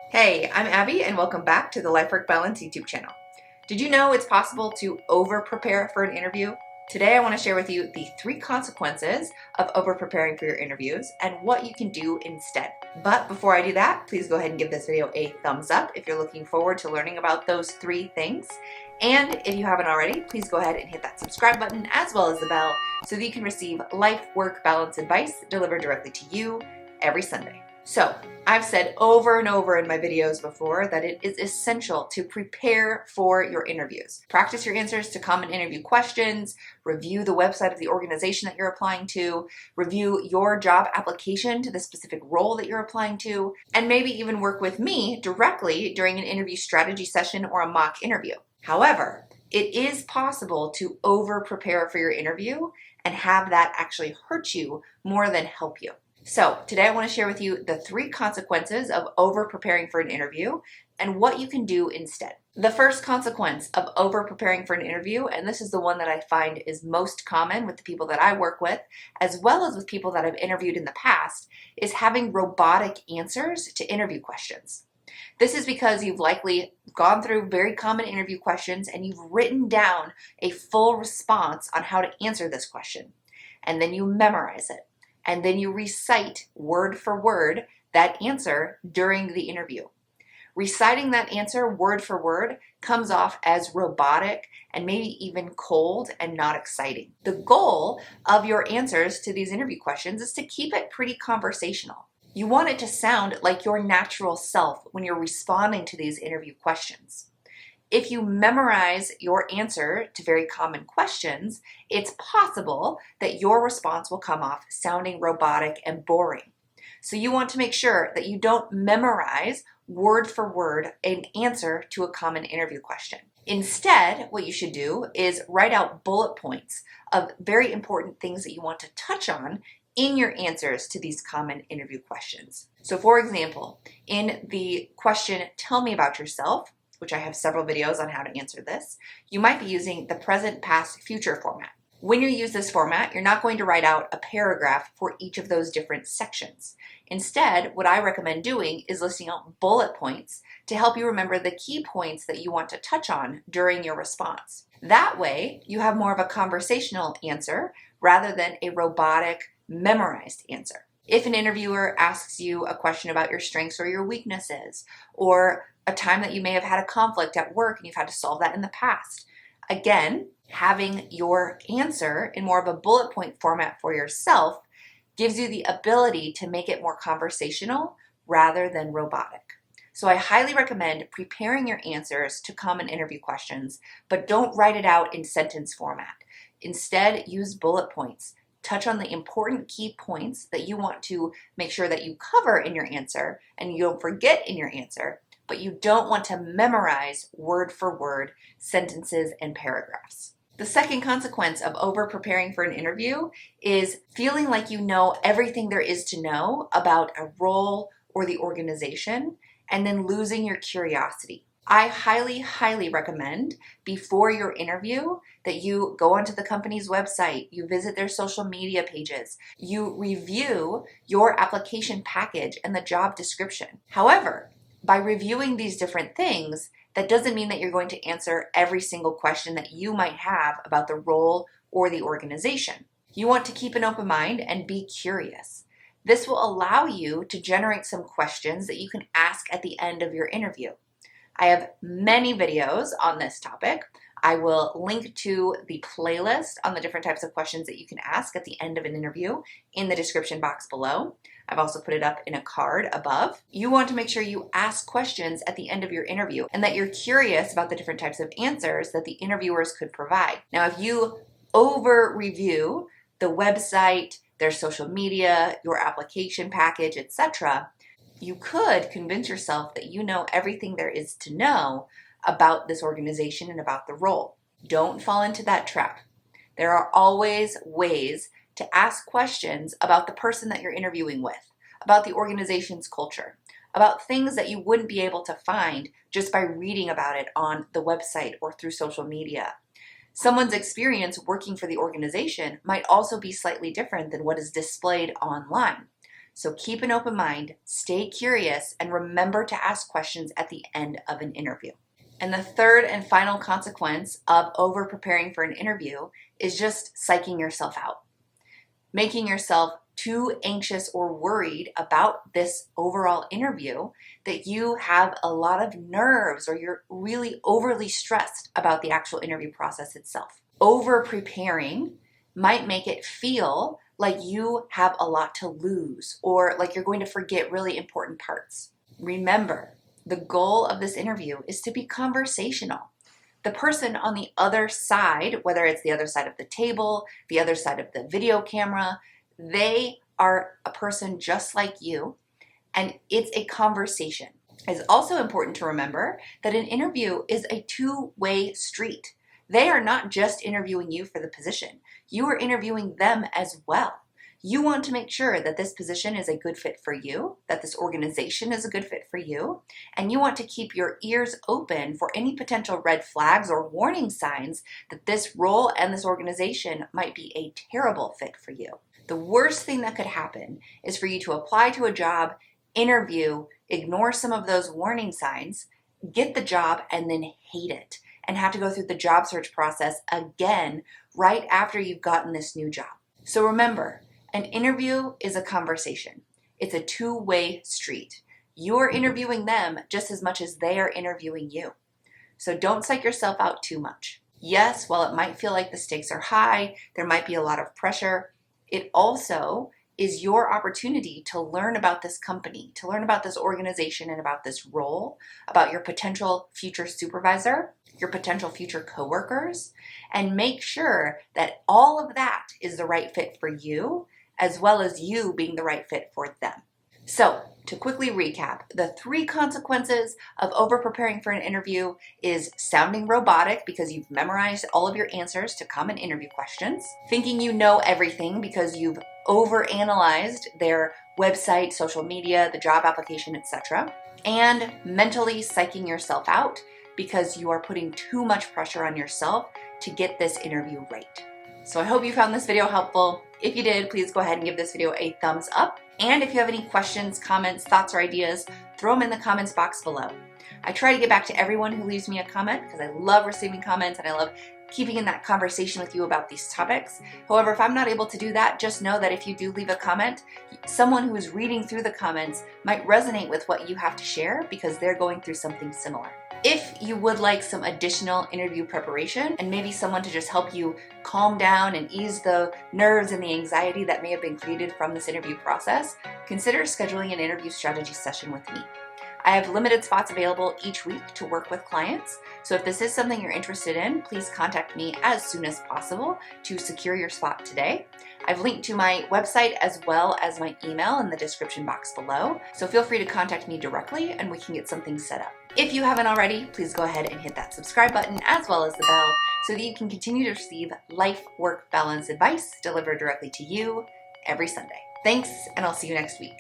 Hey, I'm Abby and welcome back to the Life Work Balance YouTube channel. Did you know it's possible to over-prepare for an interview? Today I want to share with you the 3 consequences of over-preparing for your interviews and what you can do instead. But before I do that, please go ahead and give this video a thumbs up if you're looking forward to learning about those 3 things. And if you haven't already, please go ahead and hit that subscribe button as well as the bell so that you can receive life work balance advice delivered directly to you every Sunday. So, I've said over and over in my videos before that it is essential to prepare for your interviews. Practice your answers to common interview questions, review the website of the organization that you're applying to, review your job application to the specific role that you're applying to, and maybe even work with me directly during an interview strategy session or a mock interview. However, it is possible to over-prepare for your interview and have that actually hurt you more than help you. So today I want to share with you the 3 consequences of over-preparing for an interview and what you can do instead. The first consequence of over-preparing for an interview, and this is the one that I find is most common with the people that I work with, as well as with people that I've interviewed in the past, is having robotic answers to interview questions. This is because you've likely gone through very common interview questions and you've written down a full response on how to answer this question, and then you memorize it. And then you recite word for word that answer during the interview. Reciting that answer word for word comes off as robotic and maybe even cold and not exciting. The goal of your answers to these interview questions is to keep it pretty conversational. You want it to sound like your natural self when you're responding to these interview questions. If you memorize your answer to very common questions, it's possible that your response will come off sounding robotic and boring. So you want to make sure that you don't memorize word for word an answer to a common interview question. Instead, what you should do is write out bullet points of very important things that you want to touch on in your answers to these common interview questions. So for example, in the question, "Tell me about yourself," which I have several videos on how to answer this, you might be using the present, past, future format. When you use this format, you're not going to write out a paragraph for each of those different sections. Instead, what I recommend doing is listing out bullet points to help you remember the key points that you want to touch on during your response. That way, you have more of a conversational answer rather than a robotic, memorized answer. If an interviewer asks you a question about your strengths or your weaknesses, or a time that you may have had a conflict at work and you've had to solve that in the past, again, having your answer in more of a bullet point format for yourself gives you the ability to make it more conversational rather than robotic. So I highly recommend preparing your answers to common interview questions, but don't write it out in sentence format. Instead, use bullet points. Touch on the important key points that you want to make sure that you cover in your answer and you don't forget in your answer, but you don't want to memorize word for word sentences and paragraphs. The second consequence of over-preparing for an interview is feeling like you know everything there is to know about a role or the organization and then losing your curiosity. I highly, highly recommend before your interview that you go onto the company's website, you visit their social media pages, you review your application package and the job description. However, by reviewing these different things, that doesn't mean that you're going to answer every single question that you might have about the role or the organization. You want to keep an open mind and be curious. This will allow you to generate some questions that you can ask at the end of your interview. I have many videos on this topic. I will link to the playlist on the different types of questions that you can ask at the end of an interview in the description box below. I've also put it up in a card above. You want to make sure you ask questions at the end of your interview and that you're curious about the different types of answers that the interviewers could provide. Now, if you over-review the website, their social media, your application package, etc., you could convince yourself that you know everything there is to know about this organization and about the role. Don't fall into that trap. There are always ways to ask questions about the person that you're interviewing with, about the organization's culture, about things that you wouldn't be able to find just by reading about it on the website or through social media. Someone's experience working for the organization might also be slightly different than what is displayed online. So keep an open mind, stay curious, and remember to ask questions at the end of an interview. And the third and final consequence of over preparing for an interview is just psyching yourself out, making yourself too anxious or worried about this overall interview that you have a lot of nerves or you're really overly stressed about the actual interview process itself. Over preparing might make it feel like you have a lot to lose or like you're going to forget really important parts. Remember, the goal of this interview is to be conversational. The person on the other side, whether it's the other side of the table, the other side of the video camera, they are a person just like you, and it's a conversation. It's also important to remember that an interview is a two-way street. They are not just interviewing you for the position. You are interviewing them as well. You want to make sure that this position is a good fit for you, that this organization is a good fit for you, and you want to keep your ears open for any potential red flags or warning signs that this role and this organization might be a terrible fit for you. The worst thing that could happen is for you to apply to a job, interview, ignore some of those warning signs, get the job, and then hate it, and have to go through the job search process again right after you've gotten this new job. So remember, an interview is a conversation. It's a two-way street. You're interviewing them just as much as they are interviewing you. So don't psych yourself out too much. Yes, while it might feel like the stakes are high, there might be a lot of pressure, it also is your opportunity to learn about this company, to learn about this organization and about this role, about your potential future supervisor, your potential future coworkers, and make sure that all of that is the right fit for you, as well as you being the right fit for them. So, to quickly recap, the 3 consequences of over-preparing for an interview is sounding robotic because you've memorized all of your answers to common interview questions, thinking you know everything because you've overanalyzed their website, social media, the job application, etc., and mentally psyching yourself out because you are putting too much pressure on yourself to get this interview right. So I hope you found this video helpful. If you did, please go ahead and give this video a thumbs up. And if you have any questions, comments, thoughts, or ideas, throw them in the comments box below. I try to get back to everyone who leaves me a comment because I love receiving comments and I love keeping in that conversation with you about these topics. However, if I'm not able to do that, just know that if you do leave a comment, someone who is reading through the comments might resonate with what you have to share because they're going through something similar. If you would like some additional interview preparation and maybe someone to just help you calm down and ease the nerves and the anxiety that may have been created from this interview process, consider scheduling an interview strategy session with me. I have limited spots available each week to work with clients, so if this is something you're interested in, please contact me as soon as possible to secure your spot today. I've linked to my website as well as my email in the description box below, so feel free to contact me directly and we can get something set up. If you haven't already, please go ahead and hit that subscribe button as well as the bell so that you can continue to receive life-work balance advice delivered directly to you every Sunday. Thanks, and I'll see you next week.